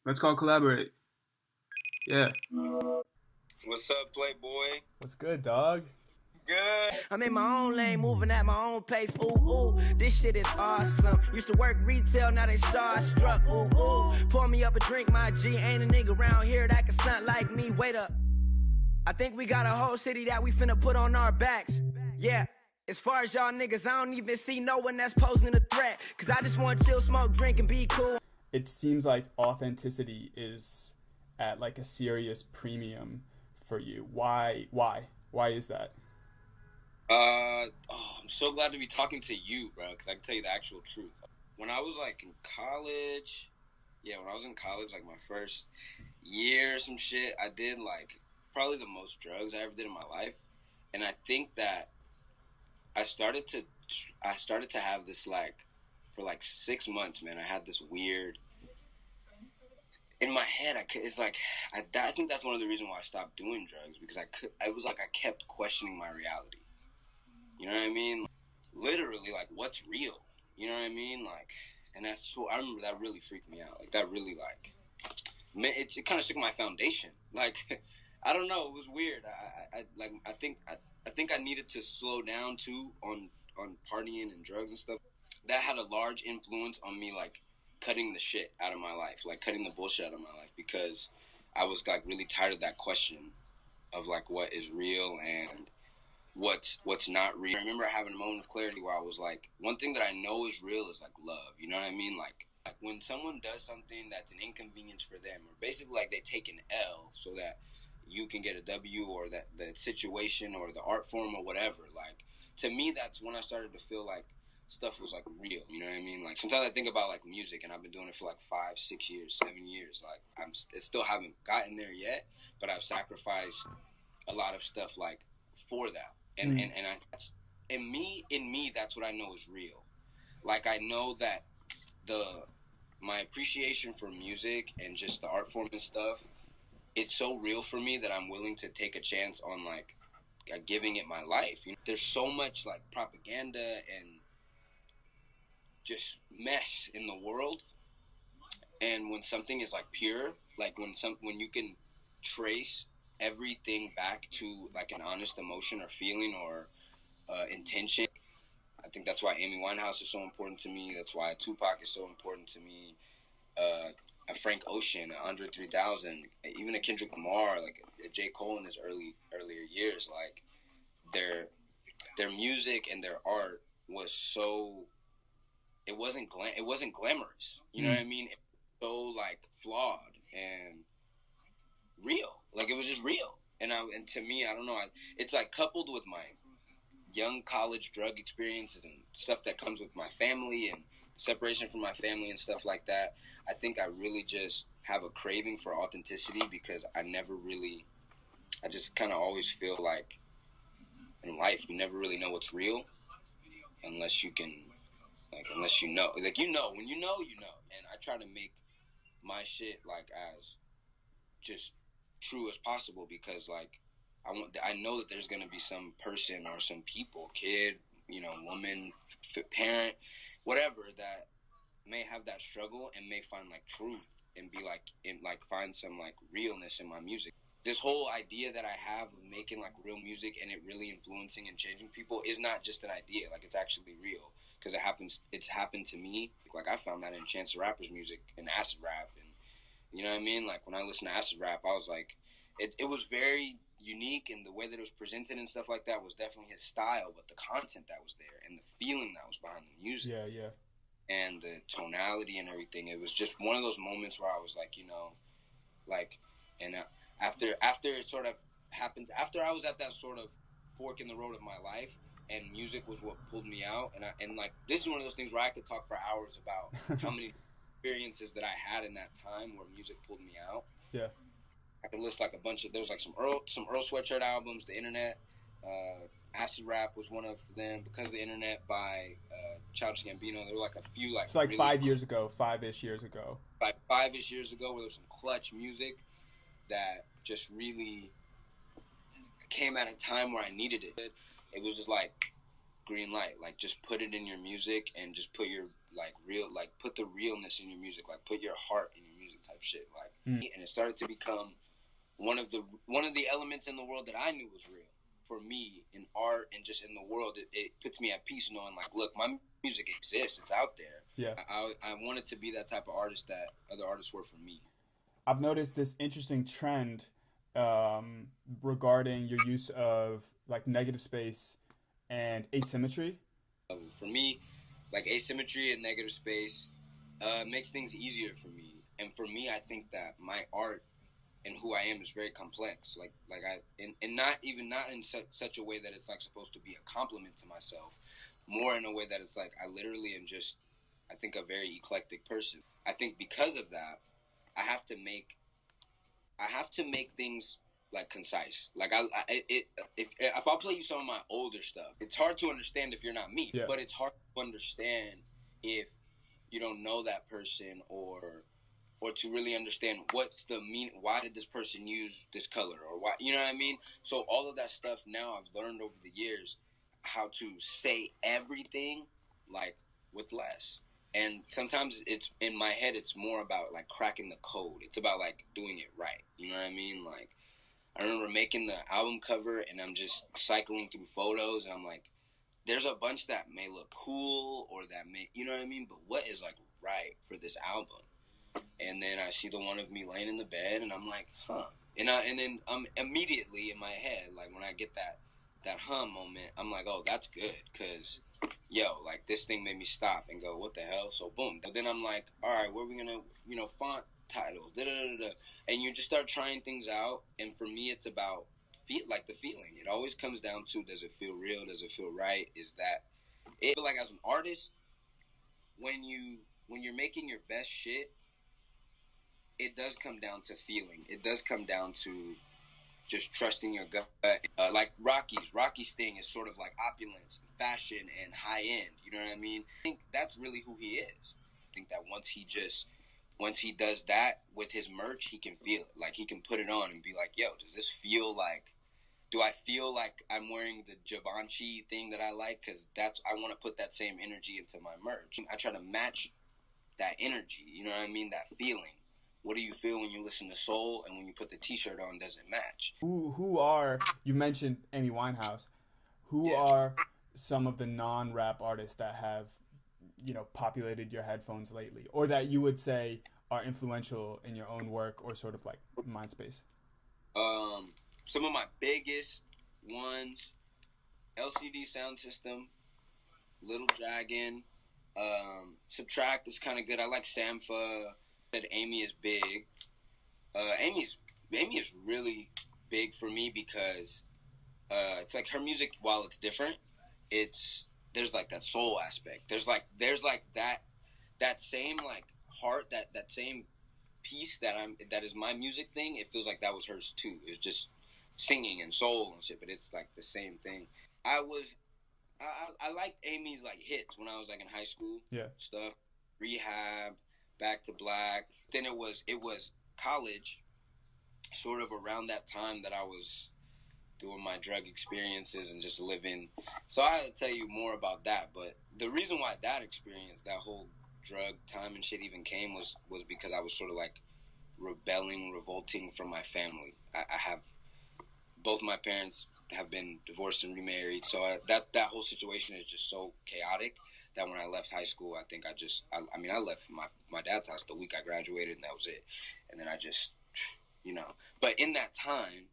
Let's call Caleborate. Yeah. What's up, Playboy? What's good, dog? Good. I'm in my own lane, moving at my own pace. Ooh, ooh, this shit is awesome. Used to work retail, now they starstruck. Ooh, ooh, pour me up a drink, my G. Ain't a nigga around here that can stunt like me. Wait up. I think we got a whole city that we finna put on our backs. Yeah. As far as y'all niggas, I don't even see no one that's posing a threat. Cause I just want to chill, smoke, drink, and be cool. It seems like authenticity is at like a serious premium for you. Why is that? I'm so glad to be talking to you, bro, because I can tell you the actual truth. When I was like in college, like my first year or some shit, I did like probably the most drugs I ever did in my life. And I think that I started to have this, like, for like 6 months, man, I had this weird, in my head, I think that's one of the reasons why I stopped doing drugs, because I kept questioning my reality. You know what I mean? Like, literally, like, what's real? You know what I mean? Like, and that's so, I remember that really freaked me out. Like, that really, like, it kind of shook my foundation. Like, I don't know, it was weird. I think I needed to slow down, too, on partying and drugs and stuff. That had a large influence on me, like, cutting the shit out of my life, like, cutting the bullshit out of my life, because I was, like, really tired of that question of, like, what is real and what's not real. I remember having a moment of clarity where I was like, one thing that I know is real is like love. You know what I mean? Like when someone does something that's an inconvenience for them, or basically like they take an L so that you can get a W, or that the situation or the art form or whatever. Like, to me, that's when I started to feel like stuff was like real. You know what I mean? Like, sometimes I think about like music, and I've been doing it for like 5, 6 years, 7 years. Like, I still haven't gotten there yet, but I've sacrificed a lot of stuff like for that. And in me, that's what I know is real. Like, I know that my appreciation for music and just the art form and stuff, it's so real for me that I'm willing to take a chance on like giving it my life. You know, there's so much like propaganda and just mess in the world, and when something is like pure, like when you can trace everything back to like an honest emotion or feeling or intention. I think that's why Amy Winehouse is so important to me. That's why Tupac is so important to me. A Frank Ocean, a Andre 3000, even a Kendrick Lamar, like a J. Cole in his earlier years. Like their music and their art was so, it wasn't glamorous. You know what I mean? It was so like flawed and real. Like, it was just real. And to me, I don't know, it's like coupled with my young college drug experiences and stuff that comes with my family and separation from my family and stuff like that. I think I really just have a craving for authenticity, because I just kind of always feel like in life, you never really know what's real unless you know. Like, when you know. And I try to make my shit like as just true as possible, because like I know that there's gonna be some person or some people, kid, woman, parent, whatever, that may have that struggle and may find like truth and be like, and like find some like realness in my music. This whole idea that I have of making like real music and it really influencing and changing people is not just an idea. Like, it's actually real, because it's happened to me. Like, I found that in Chance the Rapper's music and acid rap, and you know what I mean? Like, when I listened to acid rap, I was like, it was very unique, and the way that it was presented and stuff like that was definitely his style, but the content that was there and the feeling that was behind the music. Yeah. And the tonality and everything, it was just one of those moments where I was like, and after it sort of happened, after I was at that sort of fork in the road of my life, and music was what pulled me out, and like, this is one of those things where I could talk for hours about how many experiences that I had in that time where music pulled me out. Yeah. I could list like a bunch of, there was like some Earl Sweatshirt albums, The Internet, Acid Rap was one of them, Because of the Internet by Childish Gambino. There were like a few like, it's like really 5-ish years ago. Like 5-ish years ago, where there was some clutch music that just really came at a time where I needed it. It was just like green light, like, just put it in your music and just put your like real, like, put the realness in your music, like, put your heart in your music. type shit. Like, and it started to become one of the elements in the world that I knew was real for me in art and just in the world. It puts me at peace knowing, like, look, my music exists. It's out there. Yeah. I wanted to be that type of artist that other artists were for me. I've noticed this interesting trend regarding your use of like negative space and asymmetry. For me, like asymmetry and negative space makes things easier for me. And for me, I think that my art and who I am is very complex. And not in such a way that it's like supposed to be a compliment to myself. More in a way that it's like I literally am just, I think, a very eclectic person. I think because of that, I have to make things like concise. Like if I'll play you some of my older stuff, it's hard to understand if you're not me. Yeah. But it's hard to understand if you don't know that person or to really understand what's the meaning. Why did this person use this color, or why? You know what I mean? So all of that stuff now I've learned over the years how to say everything like with less. And sometimes it's in my head, it's more about like cracking the code. It's about like doing it right. You know what I mean? Like I remember making the album cover and I'm just cycling through photos and I'm like, there's a bunch that may look cool or that may, you know what I mean? But what is like right for this album? And then I see the one of me laying in the bed and I'm like, huh. And then immediately in my head, like when I get that moment, I'm like, oh, that's good. Cause like this thing made me stop and go, what the hell? So boom. But then I'm like, all right, where are we gonna, font titles, and you just start trying things out. And for me, it's about the feeling. It always comes down to, does it feel real? Does it feel right? Is that it? I feel like as an artist, when you're making your best shit, it does come down to feeling. It does come down to just trusting your gut. Like Rocky's thing is sort of like opulence, fashion, and high end. You know what I mean? I think that's really who he is. I think that once he does that with his merch, he can feel it. Like he can put it on and be like, yo, does this feel like, do I feel like I'm wearing the Givenchy thing that I like? Because I want to put that same energy into my merch. I try to match that energy, you know what I mean? That feeling. What do you feel when you listen to soul, and when you put the t-shirt on, does it match? Who are, you mentioned Amy Winehouse, who are some of the non-rap artists that have, populated your headphones lately, or that you would say are influential in your own work or sort of like mind space? Some of my biggest ones, LCD Sound System, Little Dragon, Subtract is kind of good. I like Sampha. Amy is big. Amy is really big for me because it's like her music, while it's different, there's like that soul aspect. There's like that same like heart, that same piece that is my music thing. It feels like that was hers too. It was just singing and soul and shit, but it's like the same thing. I liked Amy's like hits when I was like in high school. Yeah. Stuff. Rehab, Back to Black. Then it was college, sort of around that time that I was doing my drug experiences and just living. So I had to tell you more about that. But the reason why that experience, that whole drug time and shit even came was because I was sort of like revolting from my family. I have, both my parents have been divorced and remarried. So that whole situation is just so chaotic that when I left high school, I think I left my dad's house the week I graduated, and that was it. And then I just, But in that time,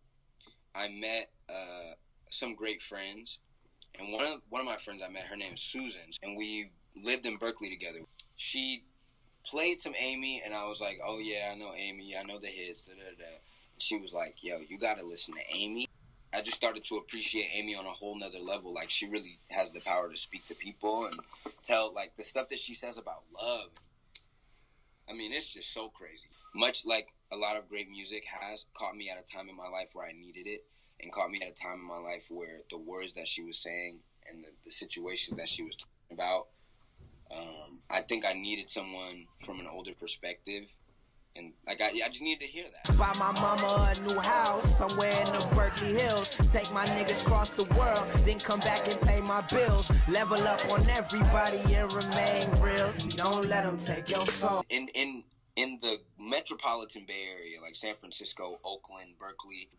I met some great friends. And one of my friends I met, her name is Susan, and we lived in Berkeley together. She played some Amy, and I was like, oh yeah, I know Amy. I know the hits, da-da-da. She was like, yo, you got to listen to Amy. I just started to appreciate Amy on a whole nother level. Like, she really has the power to speak to people and tell, like, the stuff that she says about love. I mean, it's just so crazy. Much like a lot of great music has caught me at a time in my life where I needed it, and caught me at a time in my life where the words that she was saying and the situations that she was talking about, I think I needed someone from an older perspective. And I just needed to hear that. Buy my mama a new house somewhere in the Berkeley Hills. Take my niggas across the world, then come back and pay my bills. Level up on everybody and remain real. So don't let them take your soul. In in the metropolitan Bay Area, like San Francisco, Oakland, Berkeley,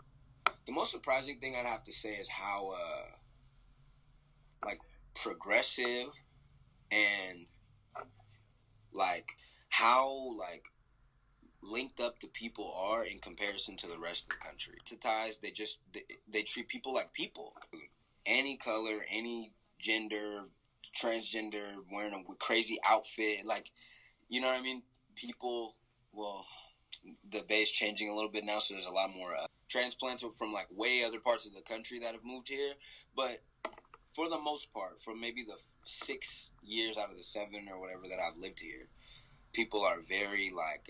the most surprising thing I'd have to say is how like progressive and like how like linked up the people are in comparison to the rest of the country. They treat people like people. Any color, any gender, transgender, wearing a crazy outfit, like, you know what I mean? People, well, the Bay's changing a little bit now, so there's a lot more transplants from like way other parts of the country that have moved here. But for the most part, for maybe the 6 years out of the 7 or whatever that I've lived here, people are very like,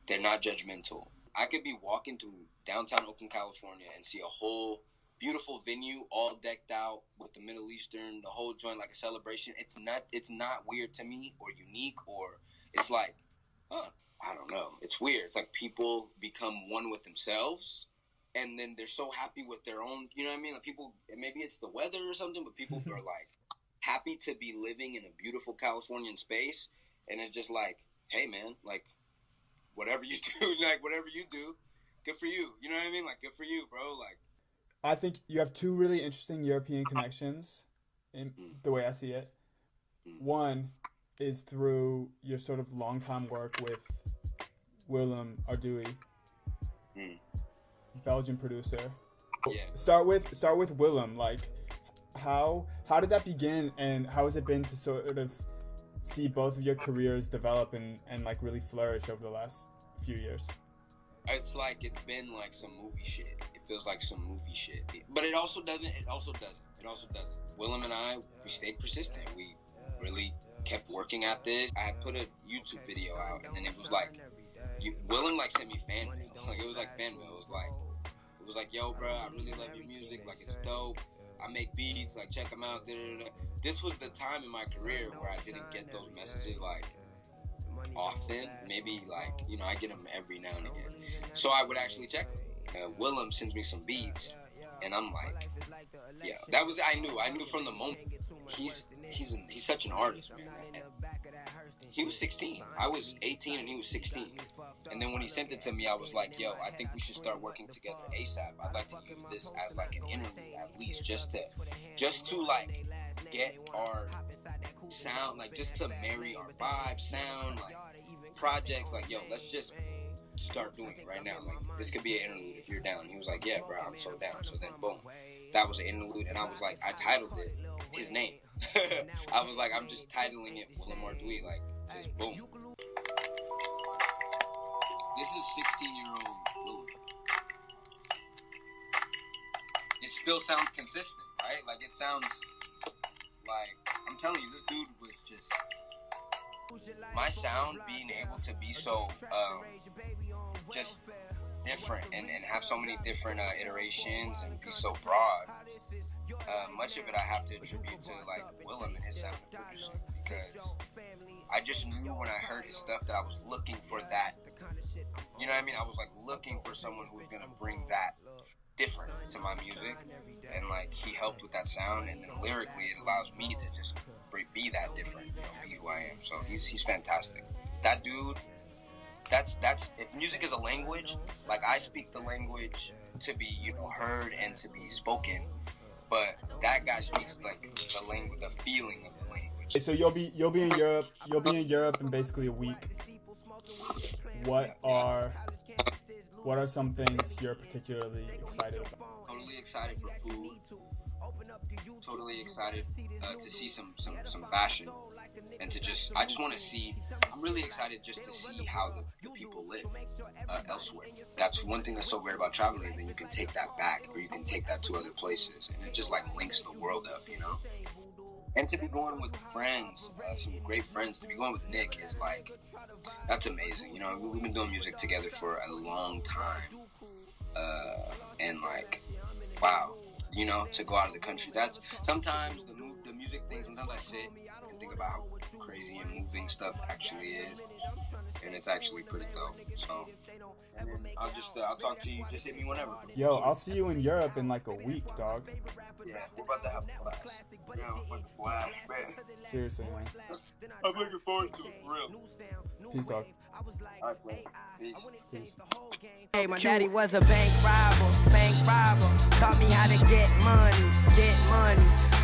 they're not judgmental. I could be walking through downtown Oakland, California, and see a whole beautiful venue all decked out with the Middle Eastern, the whole joint like a celebration. It's not weird to me or unique, or it's like, I don't know. It's weird. It's like people become one with themselves, and then they're so happy with their own, you know what I mean? Like people, maybe it's the weather or something, but people are like happy to be living in a beautiful Californian space, and it's just like, hey man, like whatever you do, like whatever you do, good for you. You know what I mean? Like good for you, bro. Like, I think you have two really interesting European connections in the way I see it. One is through your sort of long-time work with Willem Ardui, Belgian producer. Yeah. Start with Willem. Like, how did that begin, and how has it been to sort of see both of your careers develop and like really flourish over the last few years? It's like it's been like some movie shit. It feels like some movie shit, but it also doesn't. Willem and I, we stayed persistent. We really kept working at this. I put a YouTube video out, and then it was like, Willem like sent me fan mail. Like it was like fan mail. It was like, yo, bro, I really love your music. Like it's dope. I make beats. Like check them out. Da-da-da. This was the time in my career where I didn't get those messages like often. Maybe like, you know, I get them every now and again. So I would actually check them. Willem sends me some beats, and I'm like, yeah, that was, I knew from the moment. He's such an artist, man. He was 16. I was 18 and he was 16. And then when he sent it to me, I was like, yo, I think we should start working together ASAP. I'd like to use this as like an interlude, at least, just to like get our sound, like just to marry our vibe, sound, like projects, like, yo, let's just start doing it right now. Like this could be an interlude if you're down. He was like, yeah, bro, I'm so down. So then boom, that was an interlude, and I was like, I titled it his name. I was like, I'm just titling it Willem Ardui, like just boom. This is 16-year-old Willem. It still sounds consistent, right? Like it sounds like, I'm telling you, this dude was just, my sound being able to be so just different and have so many different iterations and be so broad, much of it I have to attribute to like Willem and his sound and producing, because I just knew when I heard his stuff that I was looking for that, you know what I mean? I was like looking for someone who was gonna bring that different to my music, and like he helped with that sound, and then lyrically it allows me to just be that different, you know, be who I am. So he's fantastic. That dude, that's if music is a language, like I speak the language to be, you know, heard and to be spoken, but that guy speaks like the language, the feeling of the language. So you'll be in Europe in basically a week. What are some things you're particularly excited about? Totally excited for food. Totally excited to see some fashion, and I just want to see. I'm really excited just to see how the people live elsewhere. That's one thing that's so great about traveling. Then you can take that back, or you can take that to other places, and it just like links the world up, you know. And to be going with friends, some great friends, to be going with Nick is like, that's amazing. You know, we've been doing music together for a long time. And like, wow, you know, to go out of the country. That's sometimes the music thing, sometimes I sit and think about how crazy and moving stuff actually is. And it's actually pretty dope. So, and then I'll talk to you. Just hit me whenever. Yo, I'll see you in Europe in like a week, dog. Yeah, we're about to have a blast. Yeah, we're about to blast, man. Seriously, man. I'm looking forward to it, for real. Peace, dog. All right, bro. Peace. Hey, my daddy was a bank robber. Taught me how to get money.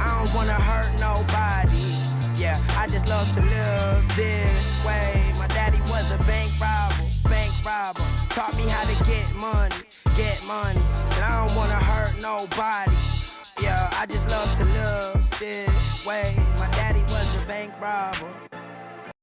I don't wanna hurt nobody. Yeah, I just love to live this way. My daddy was a bank robber. Taught me how to get money. Said I don't wanna hurt nobody. Yeah, I just love to live this way. My daddy was a bank robber.